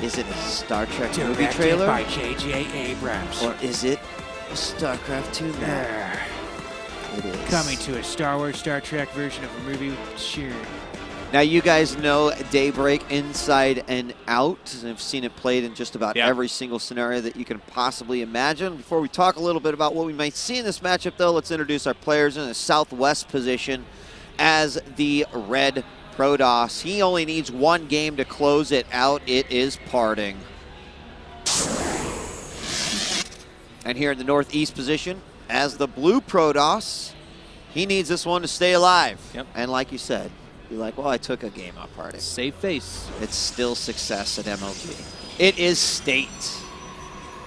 Is it a Star Trek Directed movie trailer? by J.J. Abrams. Or is it a StarCraft 2 map? It is. Coming to a Star Wars, Star Trek version of a movie, sure. Now, you guys know Daybreak inside and out. I've seen it played in just about every single scenario that you can possibly imagine. Before we talk a little bit about what we might see in this matchup, though, let's introduce our players in the southwest position as the red Protoss. He only needs one game to close it out. It is Parting. And here in the northeast position, as the blue Protoss, he needs this one to stay alive. Yep. And like you said, you're like, well, I took a game off Parting. Save face. It's still success at MLG. It is state.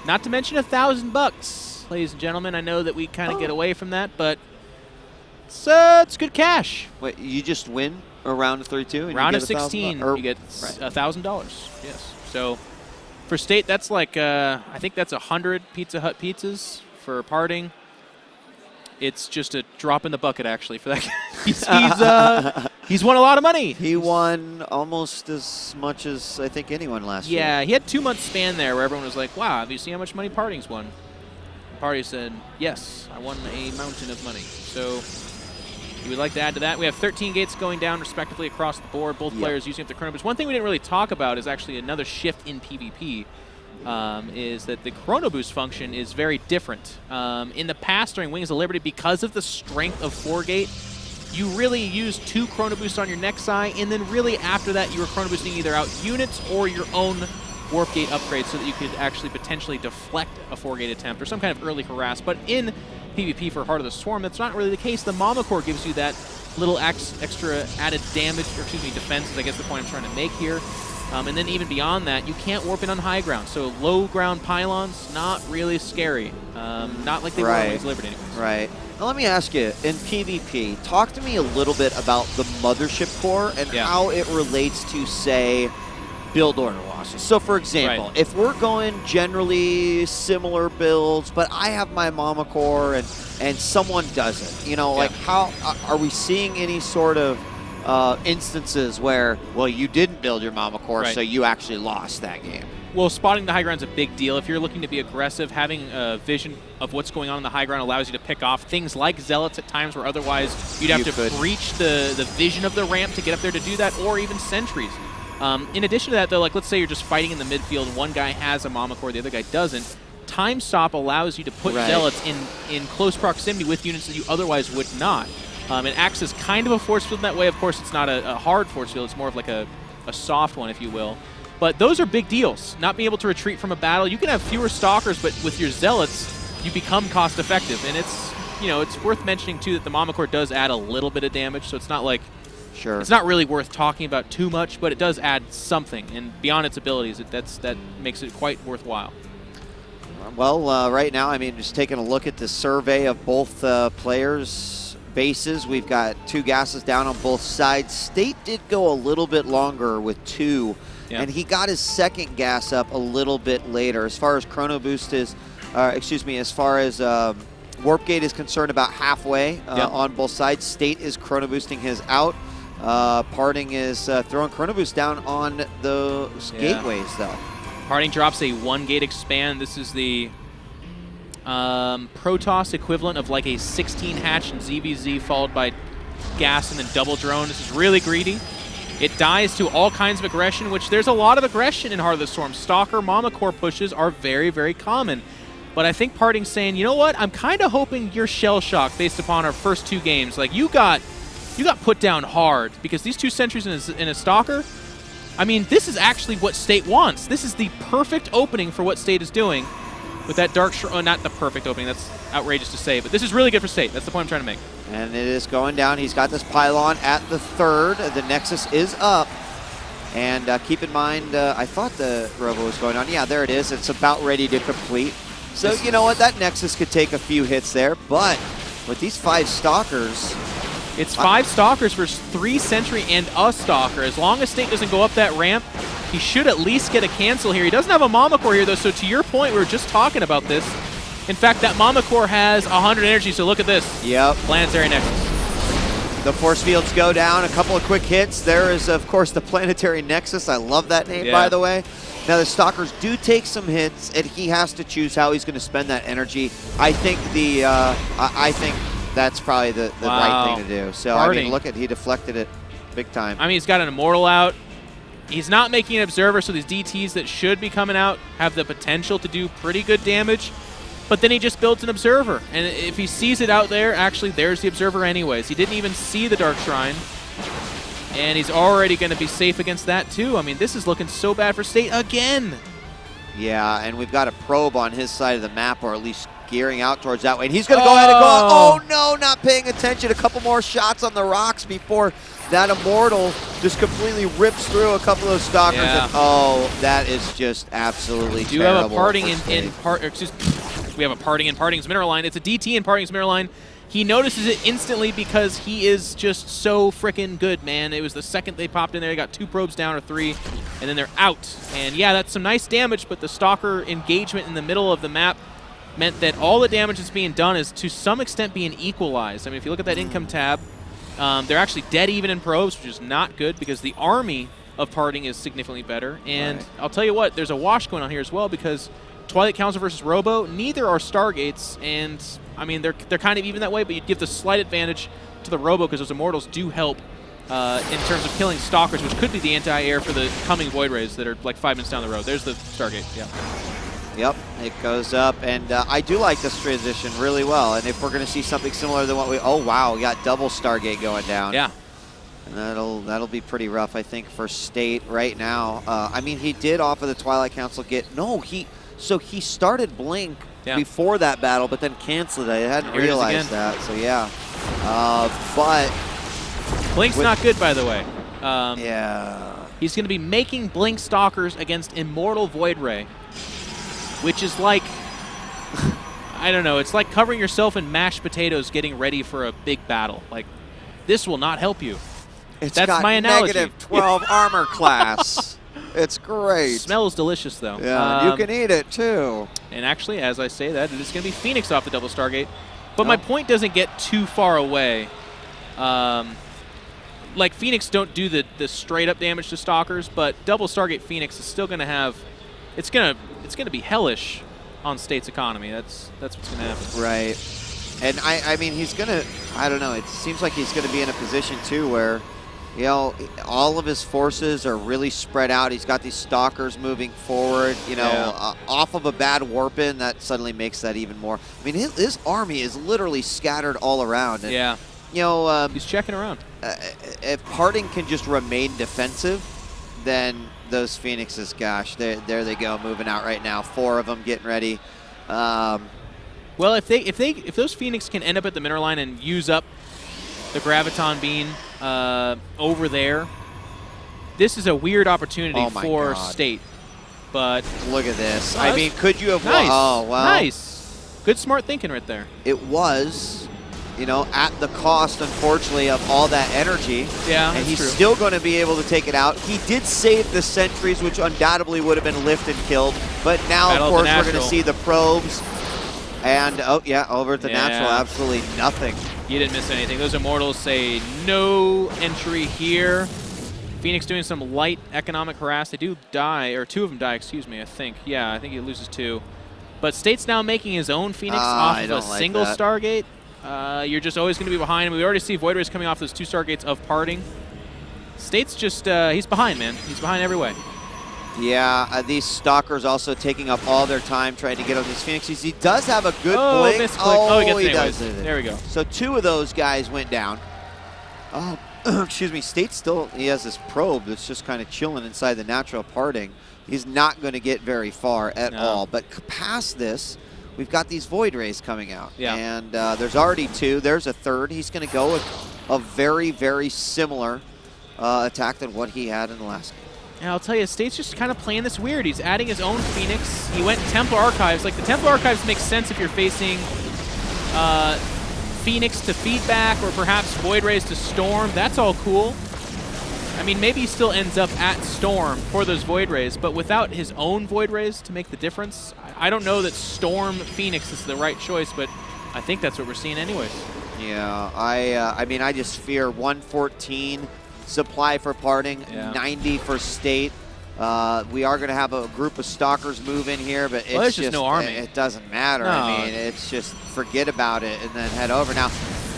Not to mention $1,000, ladies and gentlemen. I know that we kind of get away from that, but it's good cash. Wait, you just win a round of 32? And Round you of get $16, you get $1,000. Yes. So for state, that's like I think that's 100 Pizza Hut pizzas for Parting. It's just a drop in the bucket, actually, for that. He's won a lot of money. He won almost as much as I think anyone last year. Yeah, he had 2 month span there where everyone was like, "Wow, have you seen how much money Parting's won?" And Party said, "Yes, I won a mountain of money." So you would like to add to that. We have 13 gates going down respectively across the board. Both players using up the chrono boost. One thing we didn't really talk about is actually another shift in PvP. Is that the chrono boost function is very different. In the past during Wings of Liberty, because of the strength of 4-gate, you really used 2 chrono boosts on your next eye, and then really after that you were chrono boosting either out units or your own warp gate upgrade so that you could actually potentially deflect a 4-gate attempt or some kind of early harass. But in PvP for Heart of the Swarm, that's not really the case. The Mama Core gives you that little extra added damage, or excuse me, defense is I guess the point I'm trying to make here. And then even beyond that, you can't warp in on high ground. So low ground pylons, not really scary. Not like they were in Wings of Liberty anyways. Right. Now let me ask you, in PvP, talk to me a little bit about the Mothership Core and how it relates to, say, build order losses. So for example, if we're going generally similar builds, but I have my Mama Core and someone doesn't, you know, like how are we seeing any sort of instances where, well, you didn't build your Mama Core, so you actually lost that game? Well, spotting the high ground is a big deal. If you're looking to be aggressive, having a vision of what's going on in the high ground allows you to pick off things like Zealots at times where otherwise you'd have to breach the vision of the ramp to get up there to do that, or even sentries. In addition to that, though, like let's say you're just fighting in the midfield, one guy has a Mama Core, the other guy doesn't. Time Stop allows you to put Zealots in close proximity with units that you otherwise would not. It acts as kind of a force field in that way. Of course, it's not a hard force field. It's more of like a soft one, if you will. But those are big deals. Not being able to retreat from a battle. You can have fewer Stalkers, but with your Zealots, you become cost effective. And it's, you know, it's worth mentioning, too, that the Mama Core does add a little bit of damage. So it's not like, it's not really worth talking about too much, but it does add something. And beyond its abilities, that makes it quite worthwhile. Well, right now, I mean, just taking a look at the survey of both players' bases, we've got 2 gases down on both sides. State did go a little bit longer with 2, and he got his second gas up a little bit later. As far as chrono boost is, as far as warp gate is concerned, about halfway on both sides. State is chrono boosting his out. Parting is throwing chrono boost down on those gateways, though. Parting drops a 1-gate expand. This is the Protoss equivalent of like a 16 hatch and ZVZ followed by gas and then double drone. This is really greedy. It dies to all kinds of aggression, which there's a lot of aggression in Heart of the Storm. Stalker Mama Core pushes are very, very common. But I think Parting's saying, you know what? I'm kind of hoping you're shell-shocked based upon our first 2 games. Like, you got put down hard because these 2 sentries in a Stalker, I mean, this is actually what State wants. This is the perfect opening for what State is doing with that Dark not the perfect opening. That's outrageous to say, but this is really good for State. That's the point I'm trying to make. And it is going down. He's got this pylon at the 3rd. The Nexus is up. And keep in mind, I thought the Robo was going on. Yeah, there it is. It's about ready to complete. So, you know what? That Nexus could take a few hits there. But with these 5 Stalkers... It's 5 Stalkers versus 3 Sentry and a Stalker. As long as State doesn't go up that ramp, he should at least get a cancel here. He doesn't have a Mama Core here, though, so to your point, we were just talking about this. In fact, that Mama Core has 100 energy, so look at this. Yep. Planetary Nexus. The force fields go down, a couple of quick hits. There is, of course, the Planetary Nexus. I love that name, by the way. Now the Stalkers do take some hits, and he has to choose how he's going to spend that energy. I think I think that's probably the right thing to do. So I mean, look at, he deflected it big time. I mean, he's got an Immortal out. He's not making an Observer, so these DTs that should be coming out have the potential to do pretty good damage. But then he just builds an Observer, and if he sees it out there, actually, there's the Observer anyways. He didn't even see the Dark Shrine. And he's already going to be safe against that, too. I mean, this is looking so bad for State again. Yeah, and we've got a probe on his side of the map, or at least gearing out towards that way. And he's going to go ahead and go out. Oh, no, not paying attention. A couple more shots on the rocks before that Immortal just completely rips through a couple of those Stalkers. Yeah. And, oh, that is just absolutely terrible. We have a parting in Parting's Mineral Line. It's a DT in Parting's Mineral Line. He notices it instantly because he is just so freaking good, man. It was the second they popped in there. He got 2 probes down or 3, and then they're out. And yeah, that's some nice damage, but the Stalker engagement in the middle of the map meant that all the damage that's being done is to some extent being equalized. I mean, if you look at that income tab, they're actually dead even in probes, which is not good because the army of Parting is significantly better. And right. I'll tell you what, there's a wash going on here as well because Twilight Council versus Robo, neither are Stargates, and I mean, they're kind of even that way, but you'd give the slight advantage to the Robo because those Immortals do help in terms of killing Stalkers, which could be the anti-air for the coming Void Rays that are like 5 minutes down the road. There's the Stargate, yeah. Yep, it goes up, and I do like this transition really well, and if we're going to see something similar than what we... Oh, wow, we got double Stargate going down. Yeah. And that'll be pretty rough, I think, for State right now. I mean, he did off of the Twilight Council get... No, So he started Blink before that battle, but then canceled it. I hadn't realized that, so yeah. But Blink's not good, by the way. Yeah. He's going to be making Blink Stalkers against Immortal Void Ray, which is like, I don't know, it's like covering yourself in mashed potatoes getting ready for a big battle. Like, this will not help you. That's got my analogy. Negative 12 armor class. It's great. Smells delicious, though. Yeah, you can eat it, too. And actually, as I say that, it is going to be Phoenix off the double Stargate. But my point doesn't get too far away. Like, Phoenix don't do the straight-up damage to Stalkers, but double Stargate Phoenix is still going to have... It's going to be hellish on State's economy. That's what's going to happen. Right. And, I mean, he's going to... I don't know. It seems like he's going to be in a position, too, where... You know, all of his forces are really spread out. He's got these Stalkers moving forward, you know, off of a bad warp-in. That suddenly makes that even more. I mean, his army is literally scattered all around. And, you know, he's checking around. If Parting can just remain defensive, then those Phoenixes, gosh, there they go, moving out right now. 4 of them getting ready. Well, if those Phoenix can end up at the mineral line and use up the Graviton Beam over there, this is a weird opportunity for State. But look at this. I mean, could you have... Nice. Oh, well. Nice. Good, smart thinking right there. It was, you know, at the cost, unfortunately, of all that energy. Yeah, and he's still going to be able to take it out. He did save the sentries, which undoubtedly would have been lifted and killed. But now, of course, we're going to see the probes. And, oh, yeah, over at the natural, absolutely nothing. You didn't miss anything. Those Immortals say no entry here. Phoenix doing some light economic harass. They do die, or 2 of them die, excuse me, I think. Yeah, I think he loses 2. But State's now making his own Phoenix off of a single Stargate. You're just always going to be behind him. We already see Void Rays coming off those 2 Stargates of Parting. State's just, he's behind, man. He's behind every way. Yeah, these Stalkers also taking up all their time trying to get on these Phoenixes. He does have a good blink. He gets it. There we go. So 2 of those guys went down. Oh, excuse me. State still, he has this probe that's just kind of chilling inside the natural Parting. He's not going to get very far at all. But past this, we've got these Void Rays coming out. Yeah. And there's already 2. There's a 3rd. He's going to go with a very, very similar attack than what he had in the last game. And I'll tell you, State's just kind of playing this weird. He's adding his own Phoenix. He went Templar Archives. Like, the Templar Archives makes sense if you're facing Phoenix to feedback or perhaps Void Rays to Storm. That's all cool. I mean, maybe he still ends up at Storm for those Void Rays, but without his own Void Rays to make the difference, I don't know that Storm Phoenix is the right choice, but I think that's what we're seeing anyways. Yeah, I mean, I just fear 114 supply for Parting, 90 for State. We are going to have a group of stalkers move in here, but it's there's just no army. It doesn't matter. No. I mean, it's just forget about it and then head over. Now,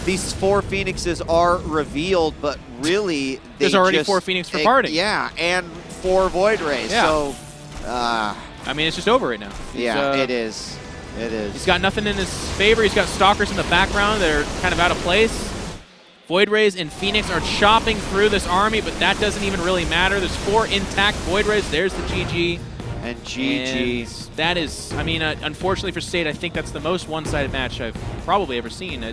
these 4 Phoenixes are revealed, but really, there's already 4 Phoenix for parting. Yeah, and 4 Void Rays. Yeah. So, I mean, it's just over right now. yeah, it is. It is. He's got nothing in his favor. He's got stalkers in the background that are kind of out of place. Void Rays and Phoenix are chopping through this army, but that doesn't even really matter. There's 4 intact Void Rays. There's the GG. And GG. And that is, I mean, unfortunately for State, I think that's the most one-sided match I've probably ever seen.